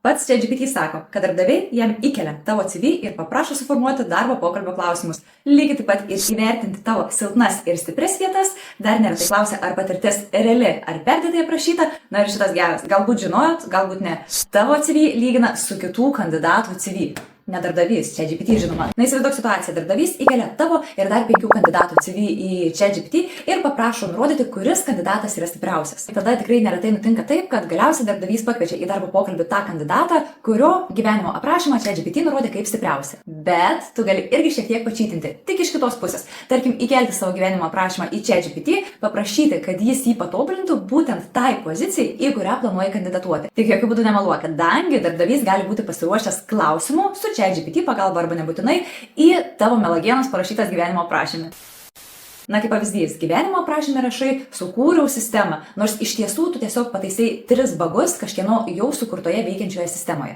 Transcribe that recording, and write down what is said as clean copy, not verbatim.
Pats ChatGPT sako, kad darbdaviai jam įkelia tavo CV ir paprašo suformuoti darbo pokalbio klausimus. Lygiai taip pat ir įvertinti tavo silpnas ir stipres vietas. Dar neretai klausia, ar patirtis reali, ar perdėtai aprašyta. Na ir šitas geras. Galbūt žinojot, galbūt ne. Tavo CV lygina su kitų kandidatų CV. Ne darbdavys, ChatGPT žinoma. Na įsivaizduok situaciją, darbdavys įkelia tavo ir dar 5 kandidatų CV į ChatGPT ir paprašo nurodyti, kuris kandidatas yra stipriausias. Tada tikrai neretai nutinka taip, kad galiausiai darbdavys pakviečia į darbo pokalbį tą kandidatą, kurio gyvenimo aprašymą ChatGPT nurodė kaip stipriausią. Bet tu gali irgi šiek tiek pačytinti, tik iš kitos pusės. Tarkim, įkelti savo gyvenimo aprašymą į ChatGPT, paprašyti, kad jis jį patobulintų būtent tai pozicijai, į kurią planuoji kandidatuoti. Tik jokių būdų nemeluok, kadangi darbdavys gali būti pasiruošęs klausimų su ChatGPT pagalba arba nebūtinai į tavo melagienos parašytas gyvenimo aprašymą. Na kaip pavyzdys, gyvenimo aprašyme rašai sukūriau sistemą, nors iš tiesų tu tiesiog pataisai 3 bagus kažkieno jau sukurtoje veikiančioje sistemoje.